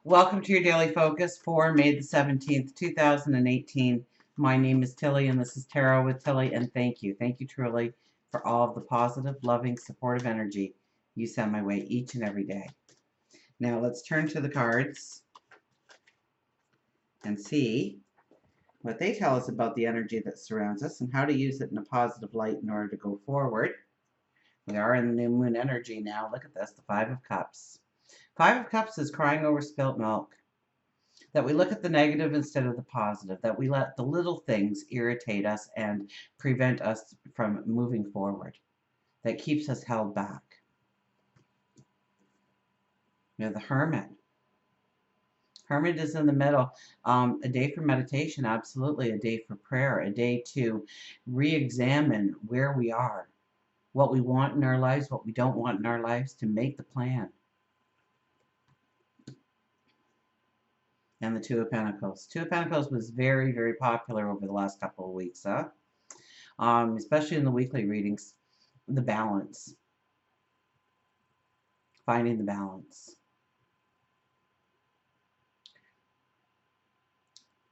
Welcome to your daily focus for May the 17th, 2018. My name is Tilly, and this is Tarot with Tilly, and thank you. Thank you truly for all of the positive, loving, supportive energy you send my way each and every day. Now let's turn to the cards and see what they tell us about the energy that surrounds us and how to use it in a positive light in order to go forward. We are in the new moon energy now. Look at this, the Five of Cups. Five of Cups is crying over spilt milk. That we look at the negative instead of the positive, that we let the little things irritate us and prevent us from moving forward, that keeps us held back. You know, the Hermit. Hermit is in the middle. A day for meditation, absolutely. A day for prayer, a day to re-examine where we are, what we want in our lives, what we don't want in our lives, to make the plan. And the Two of Pentacles. Two of Pentacles was very, very popular over the last couple of weeks, especially in the weekly readings. The balance. Finding the balance.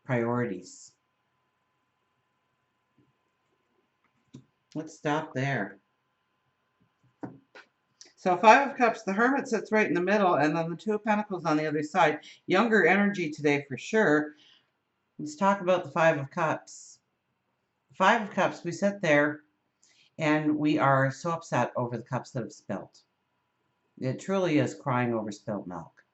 Priorities. Let's stop there. So Five of Cups, the Hermit sits right in the middle, and then the Two of Pentacles on the other side. Younger energy today for sure. Let's talk about the Five of Cups. Five of Cups, we sit there and we are so upset over the cups that have spilt. It truly is crying over spilt milk.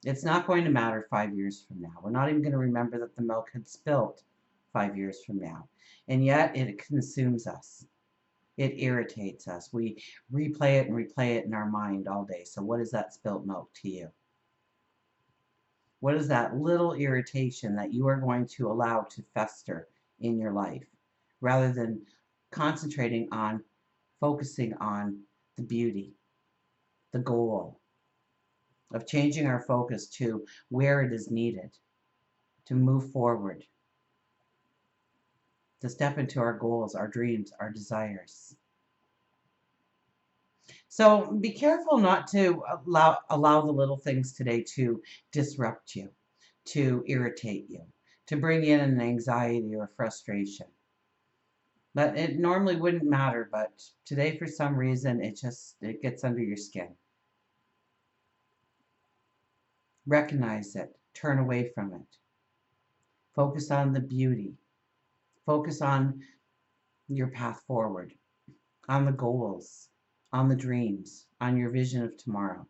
It's not going to matter 5 years from now. We're not even going to remember that the milk had spilt 5 years from now. And yet it consumes us. It irritates us. We replay it and replay it in our mind all day. So what is that spilt milk to you? What is that little irritation that you are going to allow to fester in your life, rather than concentrating on, focusing on the beauty, the goal of changing our focus to where it is needed to move forward, to step into our goals, our dreams, our desires. So be careful not to allow the little things today to disrupt you, to irritate you, to bring in an anxiety or frustration. But it normally wouldn't matter, but today for some reason it gets under your skin. Recognize it, turn away from it. Focus on the beauty. Focus on your path forward, on the goals, on the dreams, on your vision of tomorrow.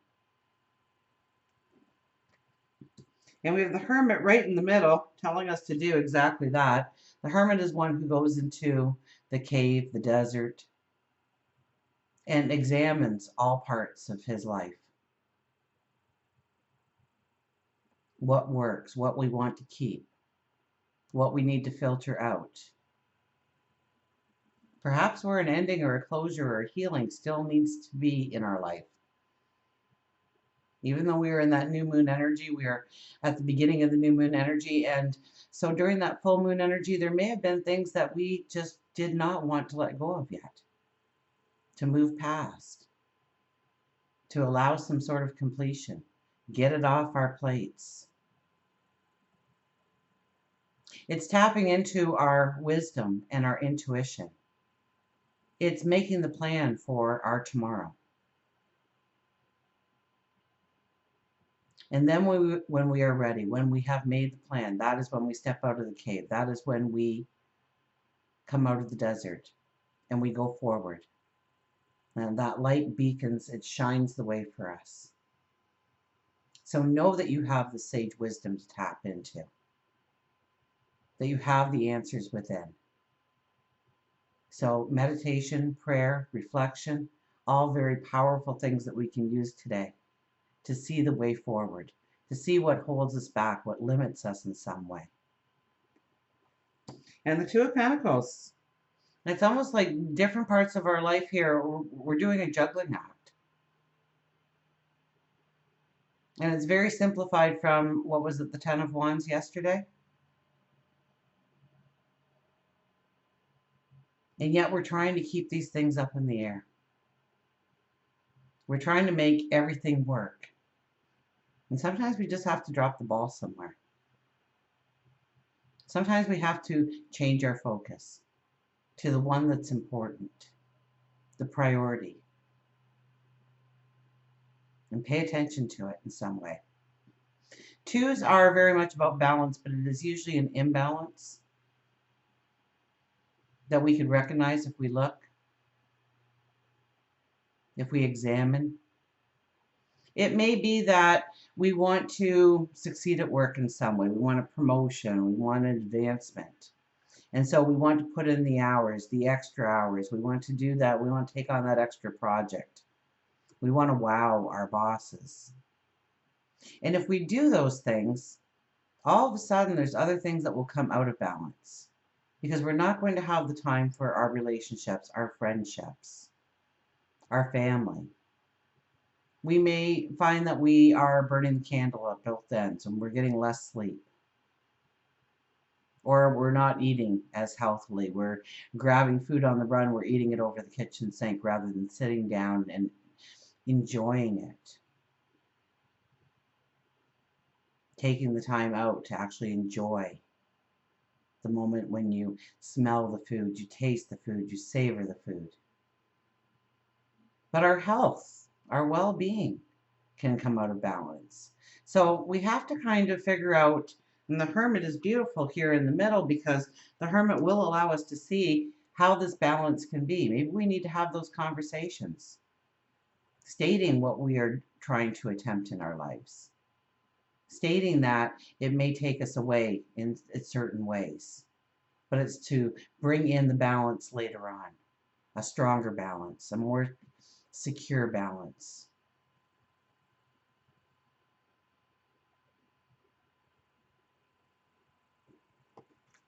And we have the Hermit right in the middle, telling us to do exactly that. The Hermit is one who goes into the cave, the desert, and examines all parts of his life. What works, what we want to keep, what we need to filter out. Perhaps where an ending or a closure or a healing still needs to be in our life. Even though we are in that new moon energy, we are at the beginning of the new moon energy. And so during that full moon energy, there may have been things that we just did not want to let go of yet, to move past, to allow some sort of completion, get it off our plates. It's tapping into our wisdom and our intuition. It's making the plan for our tomorrow. And then when we are ready, when we have made the plan, that is when we step out of the cave. That is when we come out of the desert and we go forward. And that light beacons, it shines the way for us. So know that you have the sage wisdom to tap into, that you have the answers within. So meditation, prayer, reflection, all very powerful things that we can use today to see the way forward, to see what holds us back, what limits us in some way. And the Two of Pentacles. It's almost like different parts of our life here, we're doing a juggling act. And it's very simplified from, what was it, the Ten of Wands yesterday? And yet we're trying to keep these things up in the air. We're trying to make everything work. And sometimes we just have to drop the ball somewhere. Sometimes we have to change our focus to the one that's important, the priority, and pay attention to it in some way. Twos are very much about balance, but it is usually an imbalance that we could recognize if we look, if we examine. It may be that we want to succeed at work in some way. We want a promotion, we want an advancement. And so we want to put in the hours, the extra hours. We want to do that. We want to take on that extra project. We want to wow our bosses. And if we do those things, all of a sudden there's other things that will come out of balance because we're not going to have the time for our relationships, our friendships, our family. We may find that we are burning the candle at both ends and we're getting less sleep. Or we're not eating as healthily. We're grabbing food on the run. We're eating it over the kitchen sink rather than sitting down and enjoying it. Taking the time out to actually enjoy the moment when you smell the food, you taste the food, you savor the food. But our health, our well-being can come out of balance. So we have to kind of figure out, and the Hermit is beautiful here in the middle because the Hermit will allow us to see how this balance can be. Maybe we need to have those conversations, stating what we are trying to attempt in our lives, stating that it may take us away in certain ways, but it's to bring in the balance later on, a stronger balance, a more secure balance.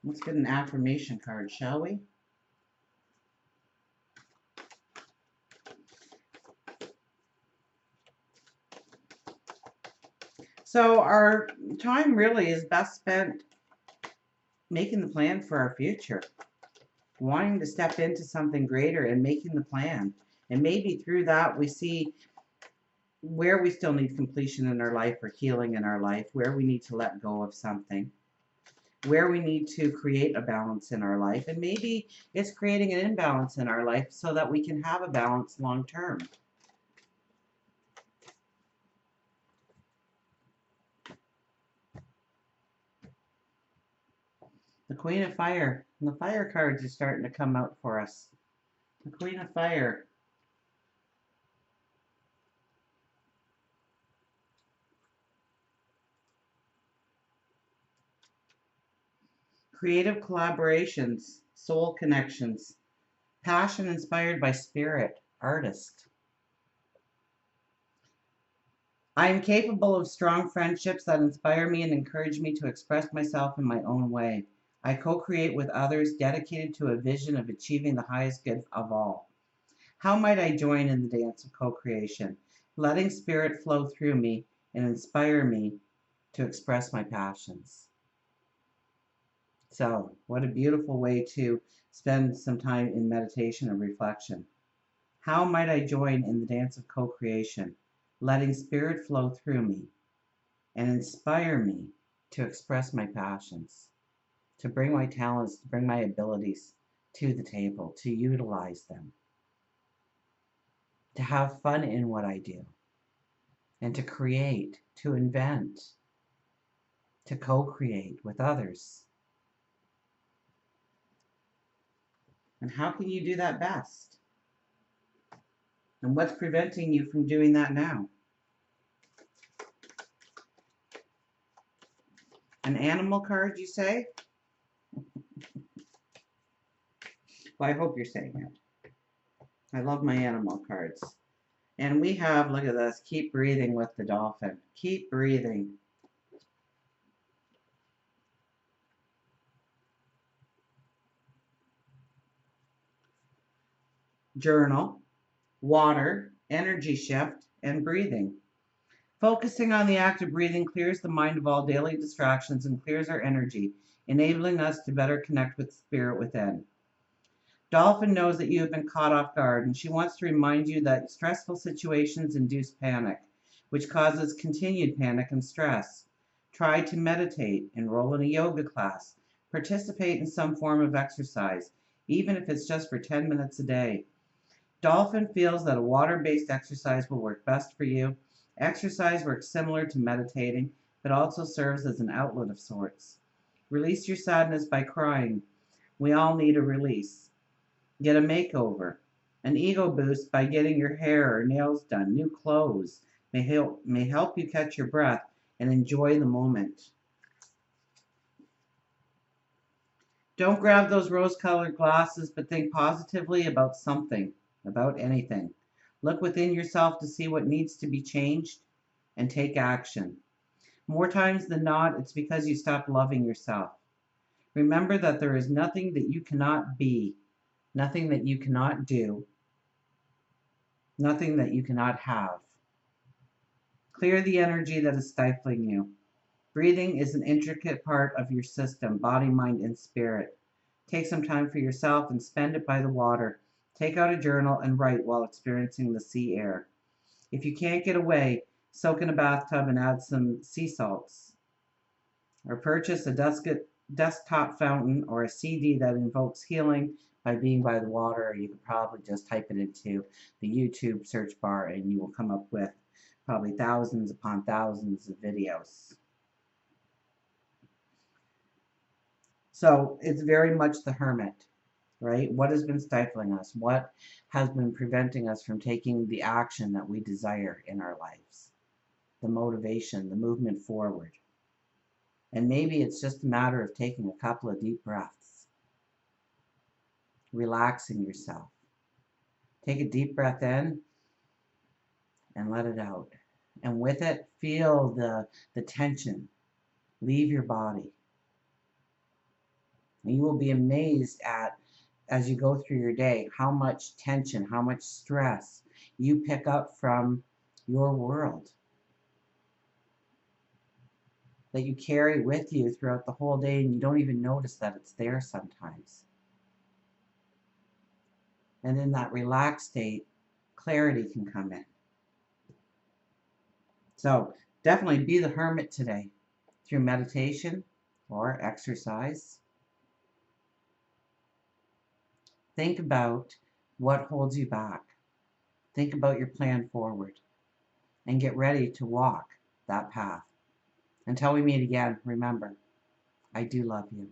Let's get an affirmation card, shall we? So our time really is best spent making the plan for our future, wanting to step into something greater and making the plan. And maybe through that we see where we still need completion in our life or healing in our life, where we need to let go of something, where we need to create a balance in our life. And maybe it's creating an imbalance in our life so that we can have a balance long term. The Queen of Fire. And the fire cards are starting to come out for us. The Queen of Fire. Creative collaborations, soul connections, passion inspired by spirit, artist. I am capable of strong friendships that inspire me and encourage me to express myself in my own way. I co-create with others dedicated to a vision of achieving the highest good of all. How might I join in the dance of co-creation, letting spirit flow through me and inspire me to express my passions? So, what a beautiful way to spend some time in meditation and reflection. How might I join in the dance of co-creation, letting spirit flow through me and inspire me to express my passions, to bring my talents, to bring my abilities to the table, to utilize them, to have fun in what I do, and to create, to invent, to co-create with others. And how can you do that best? And what's preventing you from doing that now? An animal card, you say? Well, I hope you're saying it. I love my animal cards. And we have, look at this, keep breathing with the dolphin. Keep breathing. Journal, water, energy shift, and breathing. Focusing on the act of breathing clears the mind of all daily distractions and clears our energy, enabling us to better connect with the spirit within. Dolphin knows that you have been caught off guard, and she wants to remind you that stressful situations induce panic. which causes continued panic and stress. Try to meditate, enroll in a yoga class, participate in some form of exercise, even if it's just for 10 minutes a day. Dolphin feels that a water-based exercise will work best for you. Exercise works similar to meditating, but also serves as an outlet of sorts. Release your sadness by crying. We all need a release. Get a makeover. An ego boost by getting your hair or nails done. New clothes may help you catch your breath and enjoy the moment. Don't grab those rose-colored glasses, but think positively about something, about anything. Look within yourself to see what needs to be changed and take action. More times than not, it's because you stopped loving yourself. Remember that there is nothing that you cannot be, nothing that you cannot do, nothing that you cannot have. Clear the energy that is stifling you. Breathing is an intricate part of your system, body, mind, and spirit. Take some time for yourself and spend it by the water. Take out a journal and write while experiencing the sea air. If you can't get away, soak in a bathtub and add some sea salts. Or purchase a desktop fountain or a CD that invokes healing by being by the water. Or you could probably just type it into the YouTube search bar and you will come up with probably thousands upon thousands of videos. So it's very much the hermit, right? What has been stifling us? What has been preventing us from taking the action that we desire in our lives? The motivation, the movement forward. And maybe it's just a matter of taking a couple of deep breaths, relaxing yourself. Take a deep breath in and let it out. And with it, feel the tension leave your body. And you will be amazed at, as you go through your day, how much tension, how much stress you pick up from your world that you carry with you throughout the whole day, and you don't even notice that it's there sometimes. And in that relaxed state, clarity can come in. So definitely be the hermit today through meditation or exercise. Think about what holds you back. Think about your plan forward and get ready to walk that path. Until we meet again, remember, I do love you.